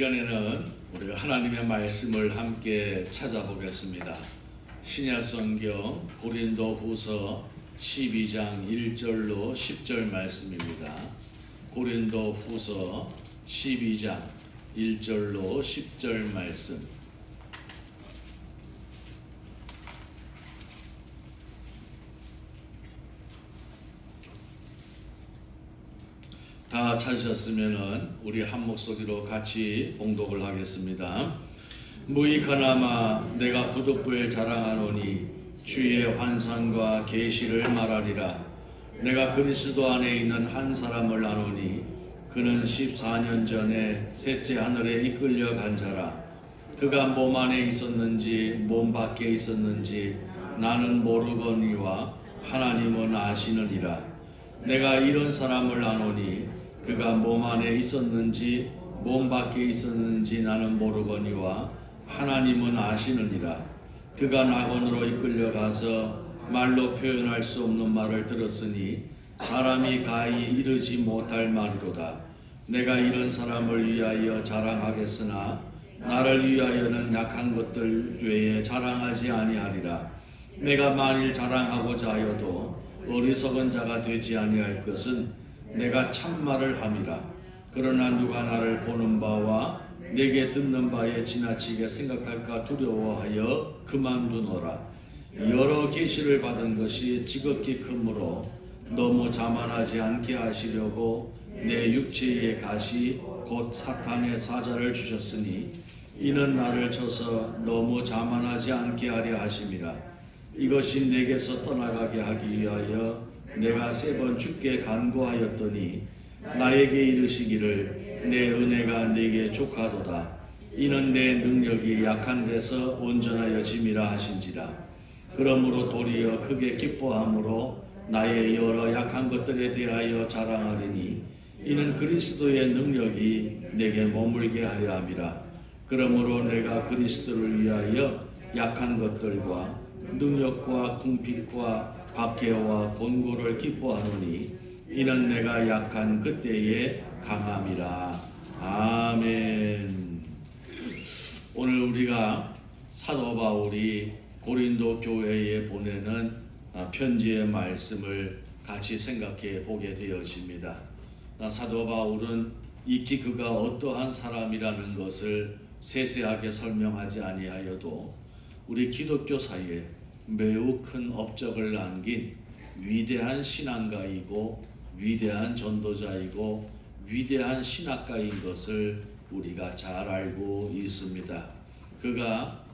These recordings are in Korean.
시간에는 우리가 하나님의 말씀을 함께 찾아보겠습니다. 신약 성경 고린도후서 12장 1절로 10절 말씀입니다. 고린도후서 12장 1절로 10절 말씀. 다 찾으셨으면 우리 한 목소리로 같이 봉독을 하겠습니다. 무익하나마 내가 부득불 자랑하노니 주의 환상과 계시를 말하리라. 내가 그리스도 안에 있는 한 사람을 아노니 그는 14년 전에 셋째 하늘에 이끌려 간 자라. 그가 몸 안에 있었는지 몸 밖에 있었는지 나는 모르거니와 하나님은 아시느니라. 내가 이런 사람을 아노니 그가 몸 안에 있었는지 몸 밖에 있었는지 나는 모르거니와 하나님은 아시느니라. 그가 낙원으로 이끌려가서 말로 표현할 수 없는 말을 들었으니 사람이 가히 이르지 못할 말이로다. 내가 이런 사람을 위하여 자랑하겠으나 나를 위하여는 약한 것들 외에 자랑하지 아니하리라. 내가 만일 자랑하고자 하여도 어리석은 자가 되지 아니할 것은 내가 참말을 함이라. 그러나 누가 나를 보는 바와 내게 듣는 바에 지나치게 생각할까 두려워하여 그만두노라. 여러 계시를 받은 것이 지극히 크므로 너무 자만하지 않게 하시려고 내 육체의 가시 곧 사탄의 사자를 주셨으니 이는 나를 쳐서 너무 자만하지 않게 하려 하심이라. 이것이 내게서 떠나가게 하기 위하여 내가 3번 주께 간구하였더니 나에게 이르시기를 내 은혜가 네게 족하도다. 이는 내 능력이 약한 데서 온전하여짐이라 하신지라. 그러므로 도리어 크게 기뻐함으로 나의 여러 약한 것들에 대하여 자랑하리니 이는 그리스도의 능력이 내게 머물게 하려 함이라. 그러므로 내가 그리스도를 위하여 약한 것들과 능력과 궁핍과 박해와 곤고를 기뻐하노니 이는 내가 약한 그때에 강함이라. 아멘. 오늘 우리가 사도 바울이 고린도 교회에 보내는 편지의 말씀을 같이 생각해 보게 되어집니다. 사도 바울은 익히 그가 어떠한 사람이라는 것을 세세하게 설명하지 아니하여도 우리 기독교 사이에 매우 큰 업적을 남긴 위대한 신앙가이고 위대한 전도자이고 위대한 신학가인 것을 우리가 잘 알고 있습니다. 그가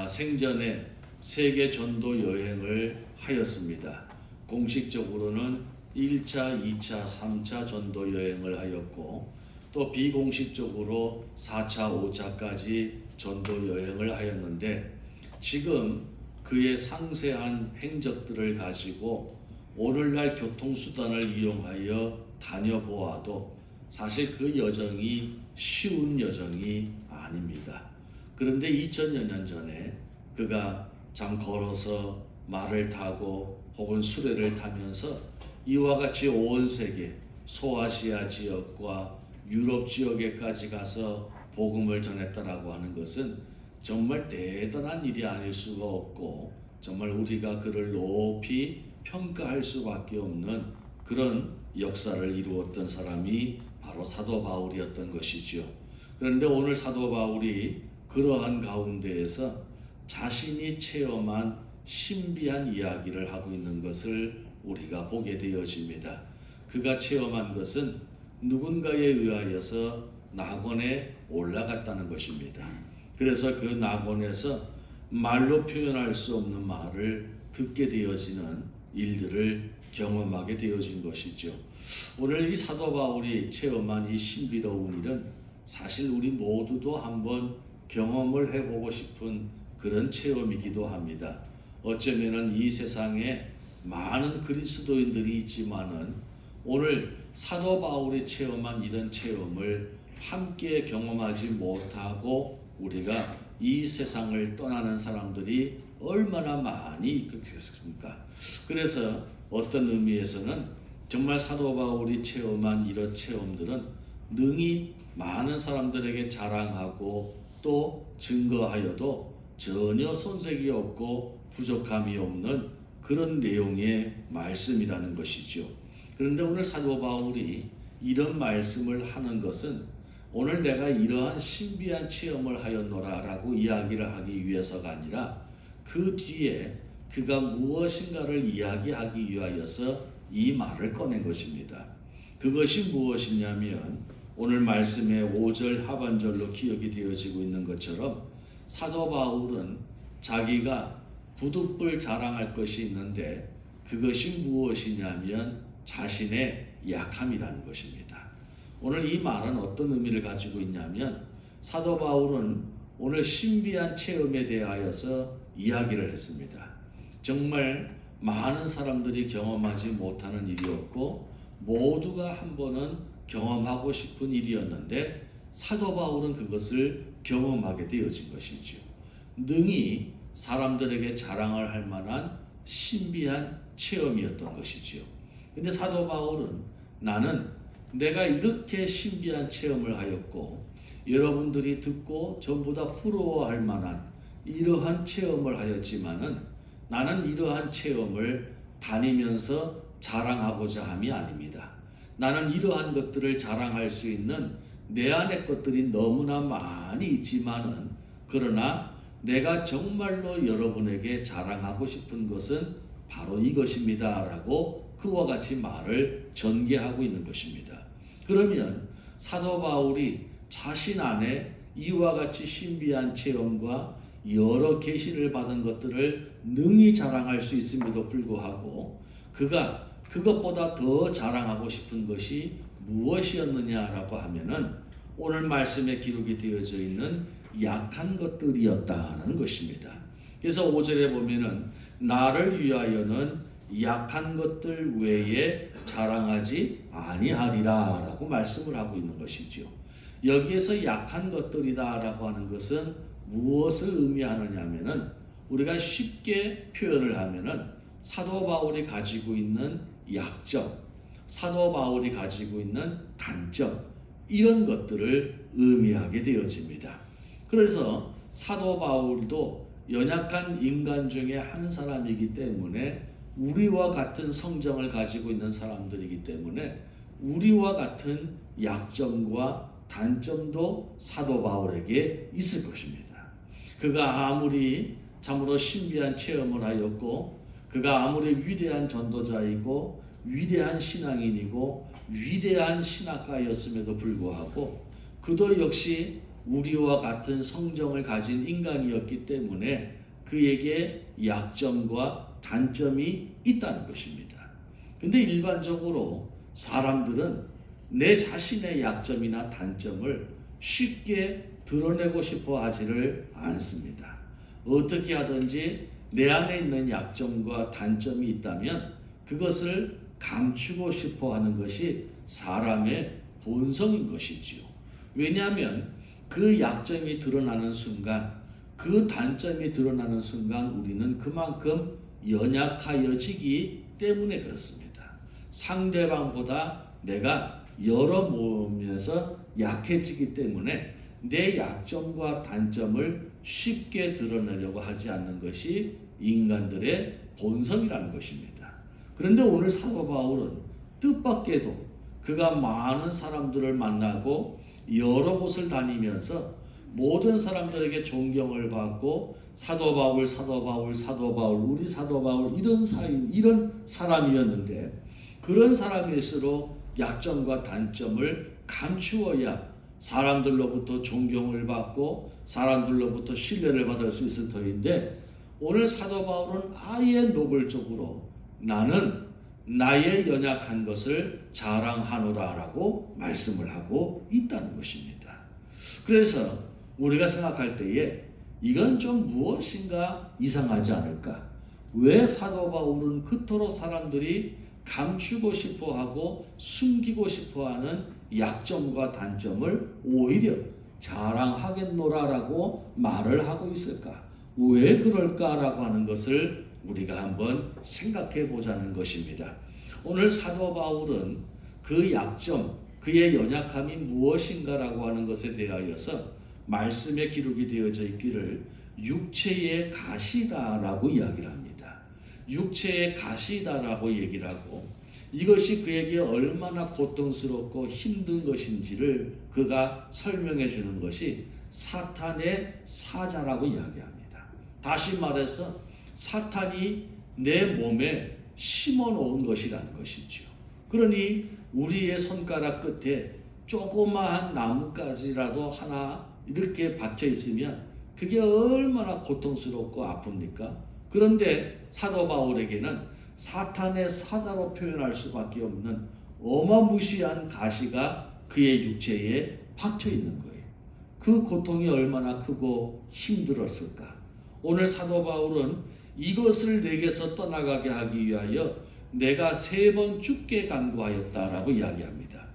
생전에 세계 전도 여행을 하였습니다. 공식적으로는 1차, 2차, 3차 전도 여행을 하였고 또 비공식적으로 4차, 5차까지 전도 여행을 하였는데 지금 그의 상세한 행적들을 가지고 오늘날 교통수단을 이용하여 다녀보아도 사실 그 여정이 쉬운 여정이 아닙니다. 그런데 2000여 년 전에 그가 장 걸어서 말을 타고 혹은 수레를 타면서 이와 같이 온 세계 소아시아 지역과 유럽 지역에까지 가서 복음을 전했다라고 하는 것은 정말 대단한 일이 아닐 수가 없고 정말 우리가 그를 높이 평가할 수밖에 없는 그런 역사를 이루었던 사람이 바로 사도 바울이었던 것이지요. 그런데 오늘 사도 바울이 그러한 가운데에서 자신이 체험한 신비한 이야기를 하고 있는 것을 우리가 보게 되어집니다. 그가 체험한 것은 누군가에 의하여서 낙원에 올라갔다는 것입니다. 그래서 그 낙원에서 말로 표현할 수 없는 말을 듣게 되어지는 일들을 경험하게 되어진 것이죠. 오늘 이 사도 바울이 체험한 이 신비로운 일은 사실 우리 모두도 한번 경험을 해보고 싶은 그런 체험이기도 합니다. 어쩌면은 이 세상에 많은 그리스도인들이 있지만은 오늘 사도 바울이 체험한 이런 체험을 함께 경험하지 못하고 우리가 이 세상을 떠나는 사람들이 얼마나 많이 있겠습니까? 그래서 어떤 의미에서는 정말 사도 바울이 체험한 이런 체험들은 능히 많은 사람들에게 자랑하고 또 증거하여도 전혀 손색이 없고 부족함이 없는 그런 내용의 말씀이라는 것이죠. 그런데 오늘 사도 바울이 이런 말씀을 하는 것은 오늘 내가 이러한 신비한 체험을 하였노라 라고 이야기를 하기 위해서가 아니라 그 뒤에 그가 무엇인가를 이야기하기 위하여서 이 말을 꺼낸 것입니다. 그것이 무엇이냐면 오늘 말씀의 5절 하반절로 기억이 되어지고 있는 것처럼 사도 바울은 자기가 부득불 자랑할 것이 있는데 그것이 무엇이냐면 자신의 약함이라는 것입니다. 오늘 이 말은 어떤 의미를 가지고 있냐면 사도 바울은 오늘 신비한 체험에 대하여서 이야기를 했습니다. 정말 많은 사람들이 경험하지 못하는 일이었고 모두가 한 번은 경험하고 싶은 일이었는데 사도 바울은 그것을 경험하게 되어진 것이죠. 능히 사람들에게 자랑을 할 만한 신비한 체험이었던 것이죠. 근데 사도 바울은 나는 내가 이렇게 신비한 체험을 하였고 여러분들이 듣고 전부 다 부러워할 만한 이러한 체험을 하였지만은 나는 이러한 체험을 다니면서 자랑하고자 함이 아닙니다. 나는 이러한 것들을 자랑할 수 있는 내 안의 것들이 너무나 많이 있지만은 그러나 내가 정말로 여러분에게 자랑하고 싶은 것은 바로 이것입니다 라고 그와 같이 말을 전개하고 있는 것입니다. 그러면 사도 바울이 자신 안에 이와 같이 신비한 체험과 여러 계시를 받은 것들을 능히 자랑할 수 있음에도 불구하고 그가 그것보다 더 자랑하고 싶은 것이 무엇이었느냐라고 하면은 오늘 말씀에 기록이 되어져 있는 약한 것들이었다는 것입니다. 그래서 5절에 보면은 나를 위하여는 약한 것들 외에 자랑하지 아니하리라 라고 말씀을 하고 있는 것이죠. 여기에서 약한 것들이다 라고 하는 것은 무엇을 의미하느냐 하면은 우리가 쉽게 표현을 하면은 사도 바울이 가지고 있는 약점, 사도 바울이 가지고 있는 단점 이런 것들을 의미하게 되어집니다. 그래서 사도 바울도 연약한 인간 중에 한 사람이기 때문에 우리와 같은 성정을 가지고 있는 사람들이기 때문에 우리와 같은 약점과 단점도 사도 바울에게 있을 것입니다. 그가 아무리 참으로 신비한 체험을 하였고 그가 아무리 위대한 전도자이고 위대한 신앙인이고 위대한 신학가였음에도 불구하고 그도 역시 우리와 같은 성정을 가진 인간이었기 때문에 그에게 약점과 단점이 있다는 것입니다. 근데 일반적으로 사람들은 내 자신의 약점이나 단점을 쉽게 드러내고 싶어 하지를 않습니다. 어떻게 하든지 내 안에 있는 약점과 단점이 있다면 그것을 감추고 싶어 하는 것이 사람의 본성인 것이지요. 왜냐하면 그 약점이 드러나는 순간, 그 단점이 드러나는 순간 우리는 그만큼 연약하여지기 때문에 그렇습니다. 상대방보다 내가 여러 면에서 약해지기 때문에 내 약점과 단점을 쉽게 드러내려고 하지 않는 것이 인간들의 본성이라는 것입니다. 그런데 오늘 사도 바울은 뜻밖에도 그가 많은 사람들을 만나고 여러 곳을 다니면서 모든 사람들에게 존경을 받고 사도 바울, 사도 바울, 사도 바울, 우리 사도 바울 이런 사람이었는데 그런 사람일수록 약점과 단점을 감추어야 사람들로부터 존경을 받고 사람들로부터 신뢰를 받을 수 있을 터인데 오늘 사도 바울은 아예 노골적으로 나는 나의 연약한 것을 자랑하노라 라고 말씀을 하고 있다는 것입니다. 그래서 우리가 생각할 때에 이건 좀 무엇인가 이상하지 않을까? 왜 사도 바울은 그토록 사람들이 감추고 싶어하고 숨기고 싶어하는 약점과 단점을 오히려 자랑하겠노라라고 말을 하고 있을까? 왜 그럴까라고 하는 것을 우리가 한번 생각해 보자는 것입니다. 오늘 사도 바울은 그 약점, 그의 연약함이 무엇인가라고 하는 것에 대하여서 말씀에 기록이 되어져 있기를 육체의 가시다라고 이야기를 합니다. 육체의 가시다라고 얘기를 하고 이것이 그에게 얼마나 고통스럽고 힘든 것인지를 그가 설명해 주는 것이 사탄의 사자라고 이야기합니다. 다시 말해서 사탄이 내 몸에 심어 놓은 것이라는 것이죠. 그러니 우리의 손가락 끝에 조그마한 나뭇가지라도 하나 이렇게 박혀 있으면 그게 얼마나 고통스럽고 아픕니까? 그런데 사도 바울에게는 사탄의 사자로 표현할 수밖에 없는 어마무시한 가시가 그의 육체에 박혀 있는 거예요. 그 고통이 얼마나 크고 힘들었을까? 오늘 사도 바울은 이것을 내게서 떠나가게 하기 위하여 내가 3번 죽게 간구하였다라고 이야기합니다.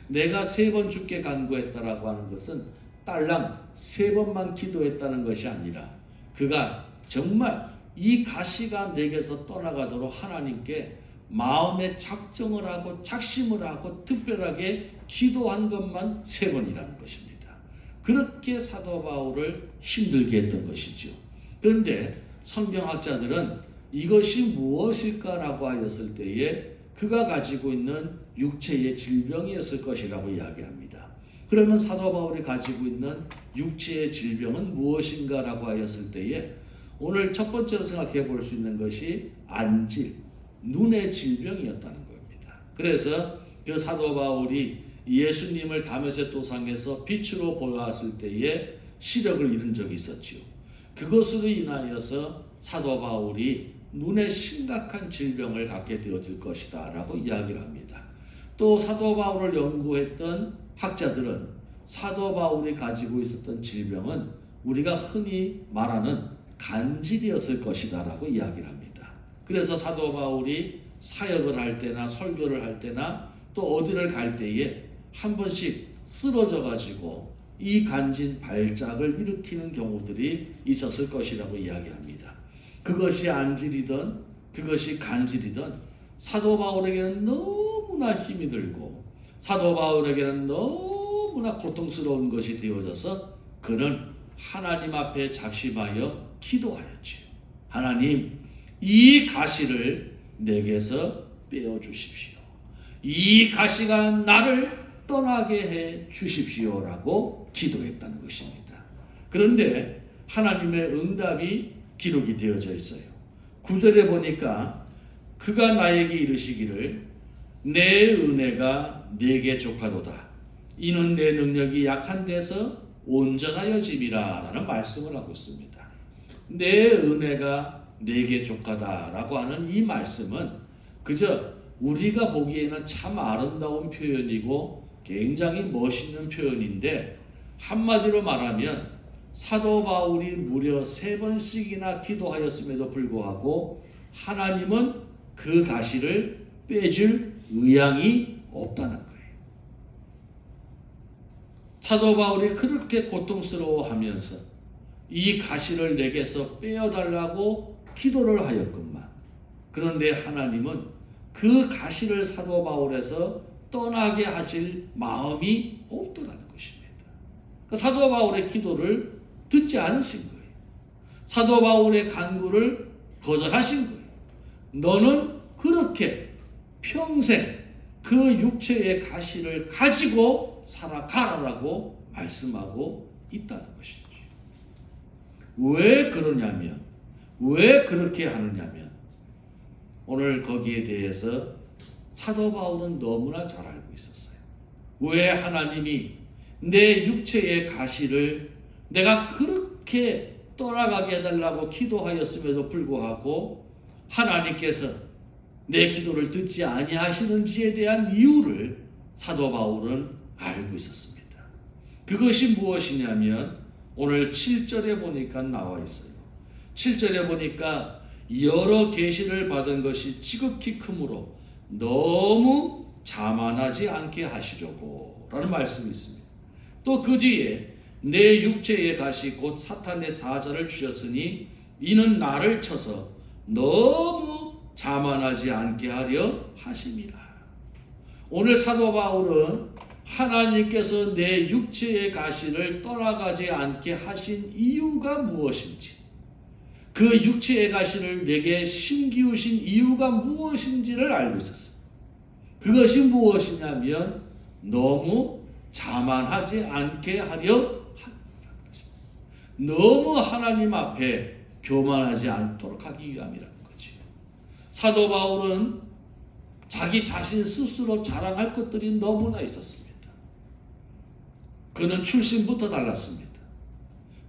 내가 3번 죽게 간구했다라고 하는 것은 딸랑 3번만 기도했다는 것이 아니라 그가 정말 이 가시가 내게서 떠나가도록 하나님께 마음의 작정을 하고 작심을 하고 특별하게 기도한 것만 3번이라는 것입니다. 그렇게 사도 바울을 힘들게 했던 것이죠. 그런데 성경학자들은 이것이 무엇일까라고 하였을 때에 그가 가지고 있는 육체의 질병이었을 것이라고 이야기합니다. 그러면 사도 바울이 가지고 있는 육체의 질병은 무엇인가라고 하였을 때에 오늘 첫 번째로 생각해 볼 수 있는 것이 안질, 눈의 질병이었다는 겁니다. 그래서 그 사도 바울이 예수님을 다메섹 도상에서 빛으로 보았을 때에 시력을 잃은 적이 있었죠. 그것으로 인하여서 사도 바울이 눈에 심각한 질병을 갖게 되어질 것이다 라고 이야기를 합니다. 또 사도 바울을 연구했던 학자들은 사도 바울이 가지고 있었던 질병은 우리가 흔히 말하는 간질이었을 것이다 라고 이야기를 합니다. 그래서 사도 바울이 사역을 할 때나 설교를 할 때나 또 어디를 갈 때에 한 번씩 쓰러져 가지고 이 간진 발작을 일으키는 경우들이 있었을 것이라고 이야기합니다. 그것이 안질이든 그것이 간질이든 사도 바울에게는 너무나 힘이 들고 사도 바울에게는 너무나 고통스러운 것이 되어져서 그는 하나님 앞에 작심하여 기도하였지요. 하나님, 이 가시를 내게서 빼어주십시오. 이 가시가 나를 떠나게 해 주십시오라고 기도했다는 것입니다. 그런데 하나님의 응답이 기록이 되어져 있어요. 9절에 보니까 그가 나에게 이르시기를 내 은혜가 네게 족하도다. 이는 내 능력이 약한 데서 온전하여 짐이라 라는 말씀을 하고 있습니다. 내 은혜가 네게 족하다라고 하는 이 말씀은 그저 우리가 보기에는 참 아름다운 표현이고 굉장히 멋있는 표현인데 한마디로 말하면 사도 바울이 무려 3번씩이나 기도하였음에도 불구하고 하나님은 그 가시를 빼줄 의향이 없다는 거예요. 사도 바울이 그렇게 고통스러워하면서 이 가시를 내게서 빼어달라고 기도를 하였건만 그런데 하나님은 그 가시를 사도 바울에서 떠나게 하실 마음이 없더라는 것입니다. 사도 바울의 기도를 듣지 않으신 거예요. 사도 바울의 간구를 거절하신 거예요. 너는 그렇게 평생 그 육체의 가시를 가지고 살아가라라고 말씀하고 있다는 것이죠. 왜 그러냐면, 왜 그렇게 하느냐면 오늘 거기에 대해서 사도 바울은 너무나 잘 알고 있었어요. 왜 하나님이 내 육체의 가시를 내가 그렇게 떠나가게 해달라고 기도하였음에도 불구하고 하나님께서 내 기도를 듣지 아니하시는지에 대한 이유를 사도 바울은 알고 있었습니다. 그것이 무엇이냐면 오늘 7절에 보니까 나와 있어요. 7절에 보니까 여러 계시를 받은 것이 지극히 크므로 너무 자만하지 않게 하시려고 라는 말씀이 있습니다. 또 그 뒤에 내 육체의 가시 곧 사탄의 사자를 주셨으니 이는 나를 쳐서 너무 자만하지 않게 하려 하심이라. 오늘 사도 바울은 하나님께서 내 육체의 가시를 떠나가지 않게 하신 이유가 무엇인지, 그 육체의 가시를 내게 심기우신 이유가 무엇인지를 알고 있었어요. 그것이 무엇이냐면 너무 자만하지 않게 하려 합니다. 너무 하나님 앞에 교만하지 않도록 하기 위함이라는 거지. 사도 바울은 자기 자신 스스로 자랑할 것들이 너무나 있었습니다. 그는 출신부터 달랐습니다.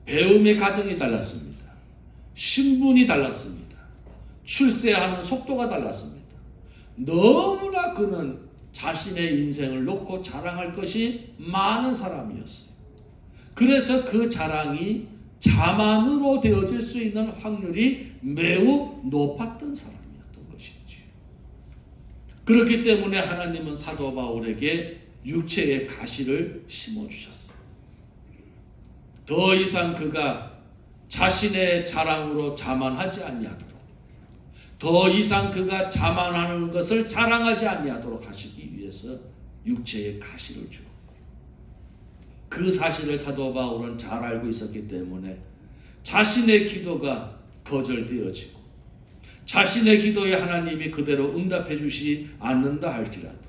배움의 과정이 달랐습니다. 신분이 달랐습니다. 출세하는 속도가 달랐습니다. 너무나 그는 자신의 인생을 놓고 자랑할 것이 많은 사람이었어요. 그래서 그 자랑이 자만으로 되어질 수 있는 확률이 매우 높았던 사람이었던 것이죠. 그렇기 때문에 하나님은 사도 바울에게 육체의 가시를 심어주셨어요. 더 이상 그가 자신의 자랑으로 자만하지 아니하도록, 더 이상 그가 자만하는 것을 자랑하지 아니하도록 하시기 위해서 육체의 가시를 주었고요. 그 사실을 사도 바울은 잘 알고 있었기 때문에 자신의 기도가 거절되어지고 자신의 기도에 하나님이 그대로 응답해 주시 않는다 할지라도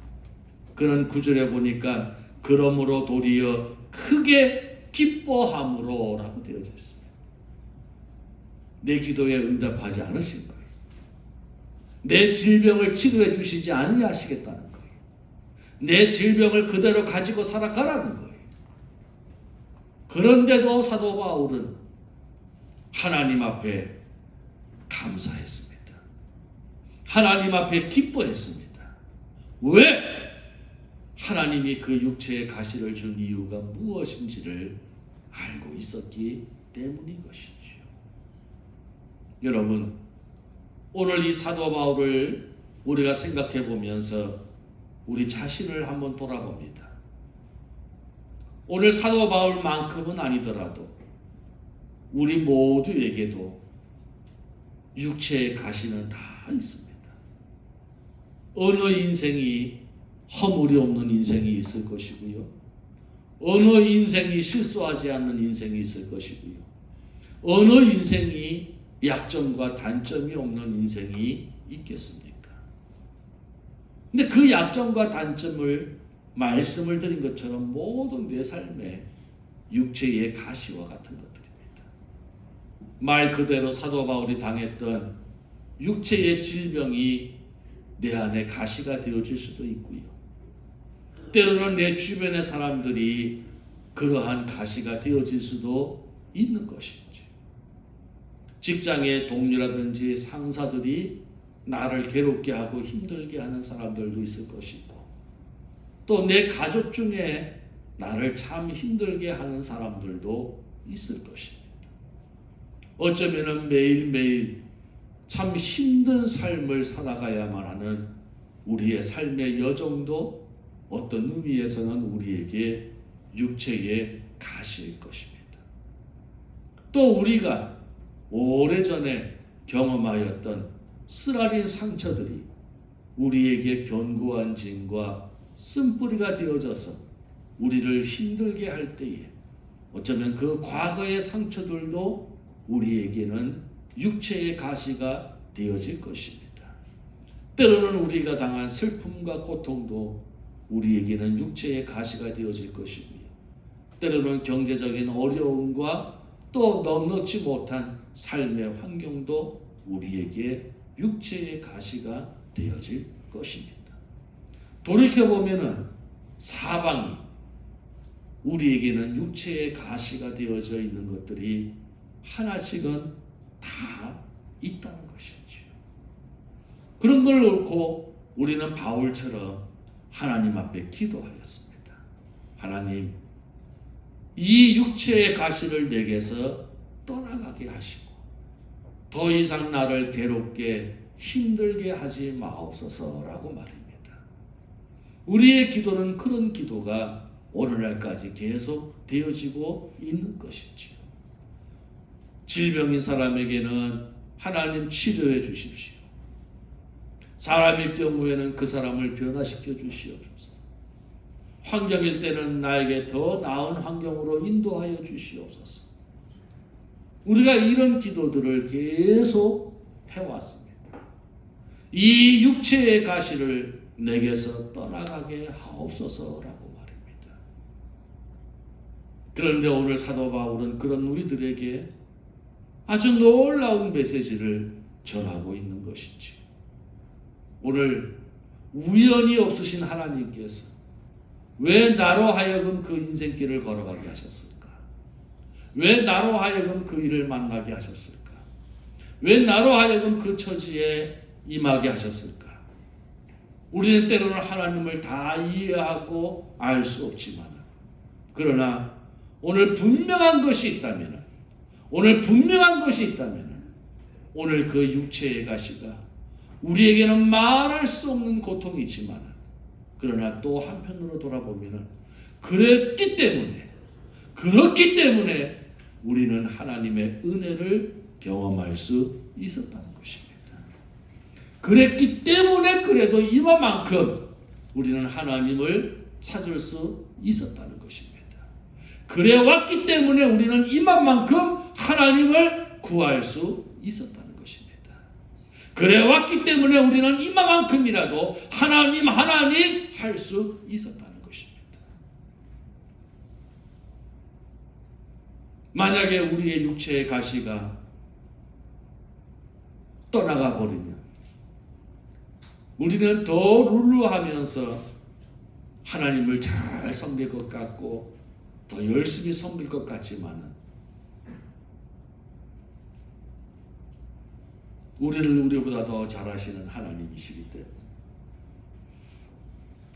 그는 9절에 보니까 그러므로 도리어 크게 기뻐함으로 라고 되어져 있습니다. 내 기도에 응답하지 않으신 거예요. 내 질병을 치료해 주시지 않으시겠다는 거예요. 내 질병을 그대로 가지고 살아가라는 거예요. 그런데도 사도 바울은 하나님 앞에 감사했습니다. 하나님 앞에 기뻐했습니다. 왜? 하나님이 그 육체의 가시를 준 이유가 무엇인지를 알고 있었기 때문인 것이죠. 여러분, 오늘 이 사도 바울을 우리가 생각해 보면서 우리 자신을 한번 돌아봅니다. 오늘 사도 바울만큼은 아니더라도 우리 모두에게도 육체의 가시는 다 있습니다. 어느 인생이 허물이 없는 인생이 있을 것이고요. 어느 인생이 실수하지 않는 인생이 있을 것이고요. 어느 인생이 약점과 단점이 없는 인생이 있겠습니까? 근데 그 약점과 단점을 말씀을 드린 것처럼 모든 내 삶에 육체의 가시와 같은 것들입니다. 말 그대로 사도 바울이 당했던 육체의 질병이 내 안에 가시가 되어질 수도 있고요. 때로는 내 주변의 사람들이 그러한 가시가 되어질 수도 있는 것이죠. 직장의 동료라든지 상사들이 나를 괴롭게 하고 힘들게 하는 사람들도 있을 것이고, 또 내 가족 중에 나를 참 힘들게 하는 사람들도 있을 것입니다. 어쩌면 매일매일 참 힘든 삶을 살아가야만 하는 우리의 삶의 여정도 어떤 의미에서는 우리에게 육체의 가시일 것입니다. 또 우리가 오래전에 경험하였던 쓰라린 상처들이 우리에게 견고한 짐과 쓴뿌리가 되어져서 우리를 힘들게 할 때에 어쩌면 그 과거의 상처들도 우리에게는 육체의 가시가 되어질 것입니다. 때로는 우리가 당한 슬픔과 고통도 우리에게는 육체의 가시가 되어질 것이고요. 때로는 경제적인 어려움과 또 넉넉지 못한 삶의 환경도 우리에게 육체의 가시가 되어질 것입니다. 돌이켜보면 사방이 우리에게는 육체의 가시가 되어져 있는 것들이 하나씩은 다 있다는 것이죠. 그런 걸 놓고 우리는 바울처럼 하나님 앞에 기도하였습니다. 하나님, 이 육체의 가시를 내게서 떠나가게 하시고 더 이상 나를 괴롭게 힘들게 하지 마옵소서라고 말입니다. 우리의 기도는 그런 기도가 오늘날까지 계속 되어지고 있는 것이지요. 질병인 사람에게는 하나님 치료해 주십시오. 사람일 경우에는 그 사람을 변화시켜 주시옵소서. 환경일 때는 나에게 더 나은 환경으로 인도하여 주시옵소서. 우리가 이런 기도들을 계속 해왔습니다. 이 육체의 가시를 내게서 떠나가게 하옵소서라고 말입니다. 그런데 오늘 사도 바울은 그런 우리들에게 아주 놀라운 메시지를 전하고 있는 것이지. 오늘 우연이 없으신 하나님께서 왜 나로 하여금 그 인생길을 걸어가게 하셨을까? 왜 나로 하여금 그 일을 만나게 하셨을까? 왜 나로 하여금 그 처지에 임하게 하셨을까? 우리는 때로는 하나님을 다 이해하고 알 수 없지만, 그러나 오늘 분명한 것이 있다면, 오늘 그 육체의 가시가 우리에게는 말할 수 없는 고통이지만, 그러나 또 한편으로 돌아보면 그렇기 때문에 우리는 하나님의 은혜를 경험할 수 있었다는 것입니다. 그랬기 때문에 그래도 이만큼 우리는 하나님을 찾을 수 있었다는 것입니다. 그래왔기 때문에 우리는 이만큼 하나님을 구할 수 있었다는 것입니다. 그래왔기 때문에 우리는 이만큼이라도 하나님 할 수 있었다는 것입니다. 만약에 우리의 육체의 가시가 떠나가 버리면 우리는 더 룰루하면서 하나님을 잘 섬길 것 같고 더 열심히 섬길 것 같지만 우리를 우리보다 더 잘하시는 하나님이시기 때문에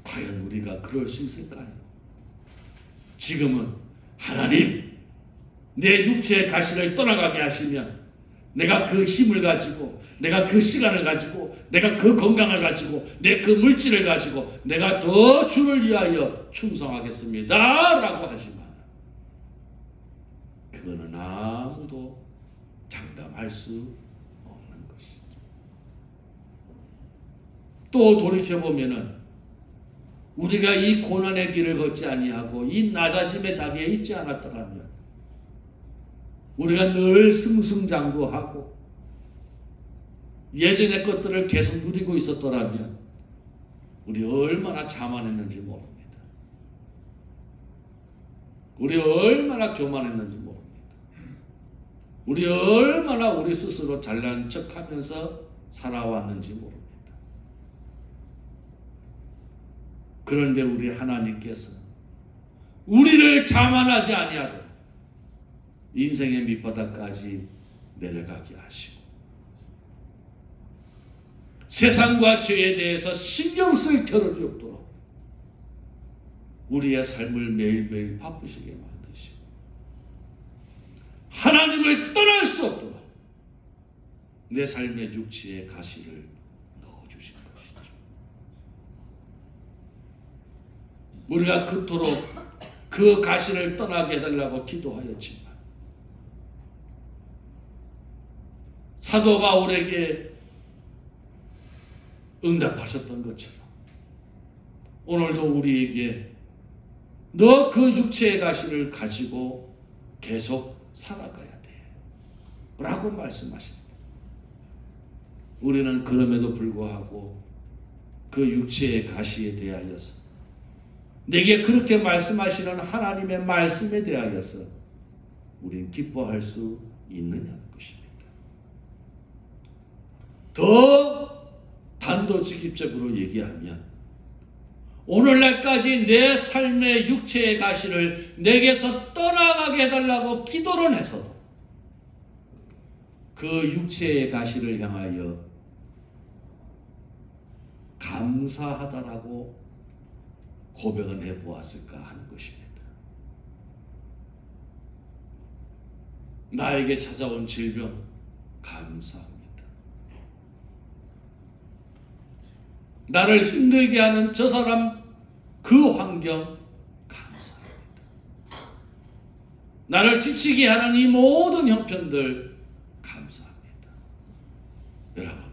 과연 우리가 그럴 수 있을까요? 지금은 하나님, 내 육체의 가시를 떠나가게 하시면 내가 그 힘을 가지고, 내가 그 시간을 가지고, 내가 그 건강을 가지고, 내 그 물질을 가지고 내가 더 주를 위하여 충성하겠습니다 라고 하지만 그거는 아무도 장담할 수 없는 것이죠. 또 돌이켜보면은 우리가 이 고난의 길을 걷지 아니하고 이 낮아짐의 자리에 있지 않았더라면, 우리가 늘 승승장구하고 예전의 것들을 계속 누리고 있었더라면 우리 얼마나 자만했는지 모릅니다. 우리 얼마나 교만했는지 모릅니다. 우리 얼마나 우리 스스로 잘난 척하면서 살아왔는지 모릅니다. 그런데 우리 하나님께서 우리를 자만하지 아니하도록 인생의 밑바닥까지 내려가게 하시고 세상과 죄에 대해서 신경 쓸 겨를이 없도록 우리의 삶을 매일매일 바쁘시게 만드시고 하나님을 떠날 수 없도록 내 삶의 육체의 가시를 넣어주신 것이죠. 우리가 그토록 그 가시를 떠나게 해달라고 기도하였지만 사도 바울에게 응답하셨던 것처럼 오늘도 우리에게 너 그 육체의 가시를 가지고 계속 살아가야 돼 라고 말씀하십니다. 우리는 그럼에도 불구하고 그 육체의 가시에 대하여서 내게 그렇게 말씀하시는 하나님의 말씀에 대하여서 우리는 기뻐할 수 있느냐는 것입니다. 더 단도직입적으로 얘기하면 오늘날까지 내 삶의 육체의 가시를 내게서 떠나가게 해달라고 기도를 해서도 그 육체의 가시를 향하여 감사하다라고 고백은 해보았을까 하는 것입니다. 나에게 찾아온 질병 감사합니다. 나를 힘들게 하는 저 사람 그 환경 감사합니다. 나를 지치게 하는 이 모든 형편들 감사합니다. 여러분,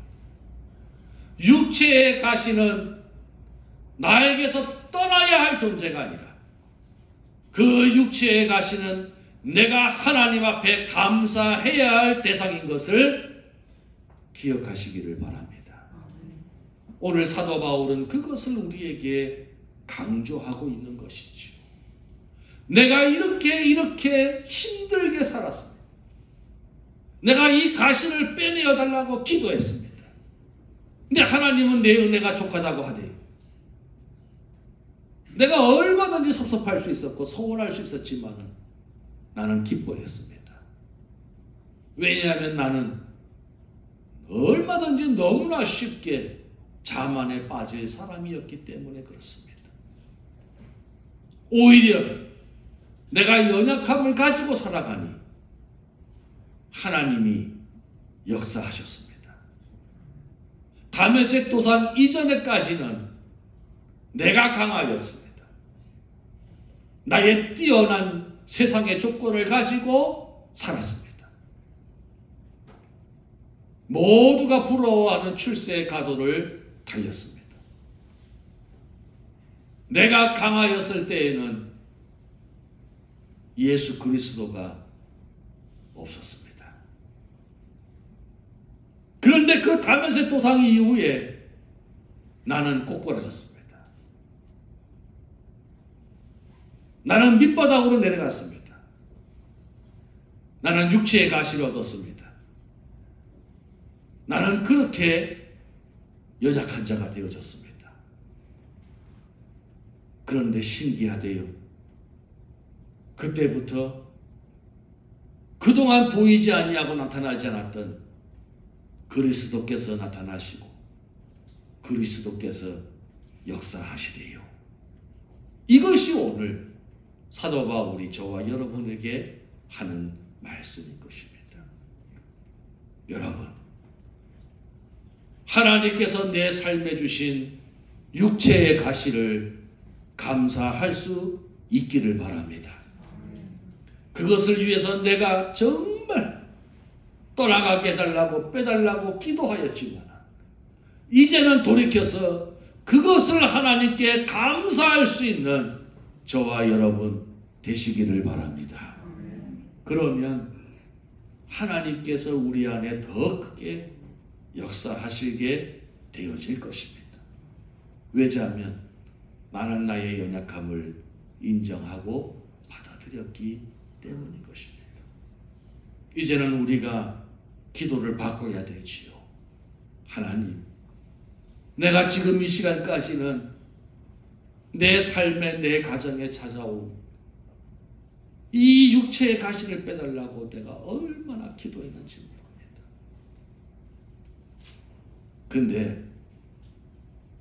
육체의 가시는 나에게서 떠나야 할 존재가 아니라 그 육체의 가시는 내가 하나님 앞에 감사해야 할 대상인 것을 기억하시기를 바랍니다. 오늘 사도 바울은 그것을 우리에게 강조하고 있는 것이죠. 내가 이렇게 힘들게 살았습니다. 내가 이 가시를 빼내어 달라고 기도했습니다. 근데 하나님은 내 은혜가 족하다고 하대요. 내가 얼마든지 섭섭할 수 있었고 서운할 수 있었지만 나는 기뻐했습니다. 왜냐하면 나는 얼마든지 너무나 쉽게 자만에 빠질 사람이었기 때문에 그렇습니다. 오히려 내가 연약함을 가지고 살아가니 하나님이 역사하셨습니다. 다메섹 도상 이전에까지는 내가 강하였습니다. 나의 뛰어난 세상의 조건을 가지고 살았습니다. 모두가 부러워하는 출세의 가도를 달렸습니다. 내가 강하였을 때에는 예수 그리스도가 없었습니다. 그런데 그 다메섹 도상 이후에 나는 꼬꾸라졌습니다. 나는 밑바닥으로 내려갔습니다. 나는 육체의 가시를 얻었습니다. 나는 그렇게 연약한 자가 되어졌습니다. 그런데 신기하대요. 그때부터 그동안 보이지 아니하고 나타나지 않았던 그리스도께서 나타나시고 그리스도께서 역사하시대요. 이것이 오늘 사도 바울이 저와 여러분에게 하는 말씀인 것입니다. 여러분, 하나님께서 내 삶에 주신 육체의 가시를 감사할 수 있기를 바랍니다. 그것을 위해서 내가 정말 떠나가게 해달라고 빼달라고 기도하였지만 이제는 돌이켜서 그것을 하나님께 감사할 수 있는 저와 여러분 되시기를 바랍니다. 그러면 하나님께서 우리 안에 더 크게 역사하시게 되어질 것입니다. 왜냐하면 나는 나의 연약함을 인정하고 받아들였기 때문인 것입니다. 이제는 우리가 기도를 바꿔야 되지요. 하나님, 내가 지금 이 시간까지는 내 삶에 내 가정에 찾아온 이 육체의 가시를 빼달라고 내가 얼마나 기도했는지 모릅니다. 근데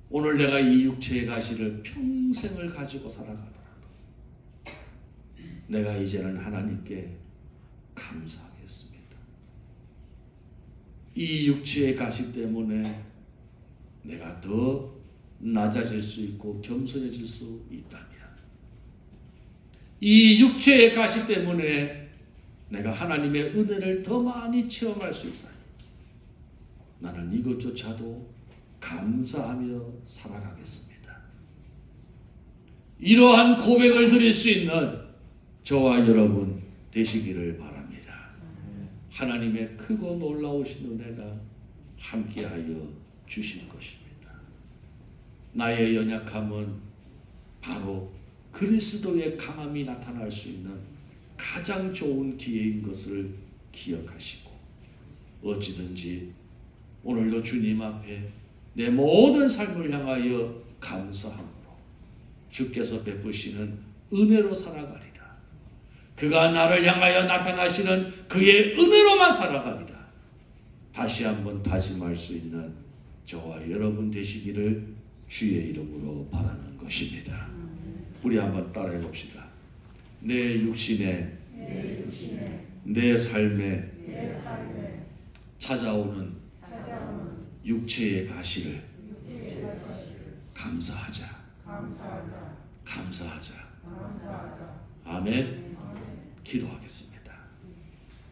오늘 내가 이 육체의 가시를 평생을 가지고 살아가더라도 내가 이제는 하나님께 감사하겠습니다. 이 육체의 가시 때문에 내가 더 낮아질 수 있고 겸손해질 수 있다면 이 육체의 가시 때문에 내가 하나님의 은혜를 더 많이 체험할 수 있다면 나는 이것조차도 감사하며 살아가겠습니다. 이러한 고백을 드릴 수 있는 저와 여러분 되시기를 바랍니다. 하나님의 크고 놀라우신 은혜가 함께하여 주실 것입니다. 나의 연약함은 바로 그리스도의 강함이 나타날 수 있는 가장 좋은 기회인 것을 기억하시고 어찌든지 오늘도 주님 앞에 내 모든 삶을 향하여 감사함으로 주께서 베푸시는 은혜로 살아가리라. 그가 나를 향하여 나타나시는 그의 은혜로만 살아가리라. 다시 한번 다짐할 수 있는 저와 여러분 되시기를 주의 이름으로 바라는 것입니다. 우리 한번 따라해 봅시다. 내 육신에 내 삶에 찾아오는 육체의 가시를 감사하자. 아멘. 기도하겠습니다.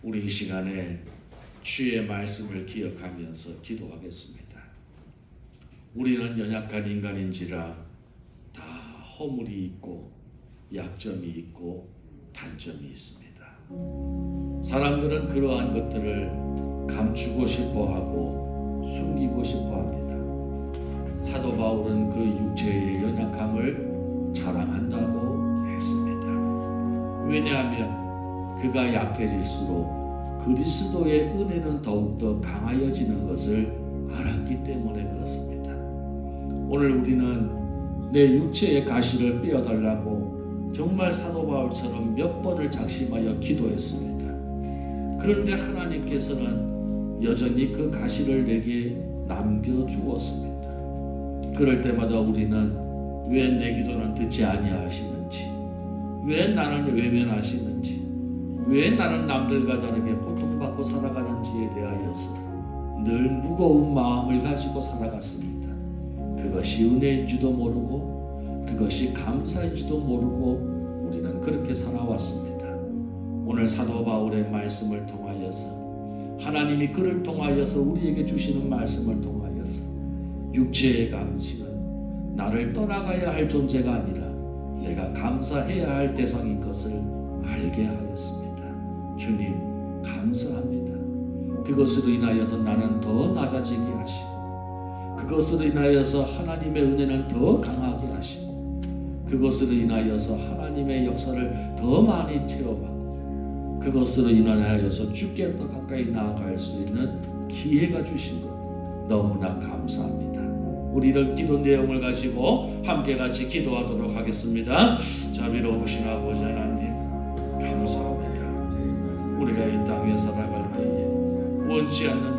우리 이 시간에 주의 말씀을 기억하면서 기도하겠습니다. 우리는 연약한 인간인지라 허물이 있고 약점이 있고 단점이 있습니다. 사람들은 그러한 것들을 감추고 싶어하고 숨기고 싶어합니다. 사도 바울은 그 육체의 연약함을 자랑한다고 했습니다. 왜냐하면 그가 약해질수록 그리스도의 은혜는 더욱더 강하여지는 것을 알았기 때문에 그렇습니다. 오늘 우리는 내 육체의 가시를 빼어달라고 정말 사도 바울처럼 몇 번을 작심하여 기도했습니다. 그런데 하나님께서는 여전히 그 가시를 내게 남겨주었습니다. 그럴 때마다 우리는 왜 내 기도는 듣지 아니하시는지, 왜 나는 외면하시는지, 왜 나는 남들과 다르게 고통받고 살아가는지에 대하여서 늘 무거운 마음을 가지고 살아갔습니다. 그것이 은혜인지도 모르고 그것이 감사인지도 모르고 우리는 그렇게 살아왔습니다. 오늘 사도 바울의 말씀을 통하여서 하나님이 그를 통하여서 우리에게 주시는 말씀을 통하여서 육체의 감식은 나를 떠나가야 할 존재가 아니라 내가 감사해야 할 대상인 것을 알게 하였습니다. 주님 감사합니다. 그것으로 인하여서 나는 더 낮아지게 하시고, 그것으로 인하여서 하나님의 은혜는 더 강하게 하시고, 그것으로 인하여서 하나님의 역사를 더 많이 체험하고, 그것으로 인하여서 주께 더 가까이 나아갈 수 있는 기회가 주신 것 너무나 감사합니다. 우리를 기도 내용을 가지고 함께 같이 기도하도록 하겠습니다. 자비로우신 아버지 하나님 감사합니다. 우리가 이 땅에 살아갈 때에 원치 않는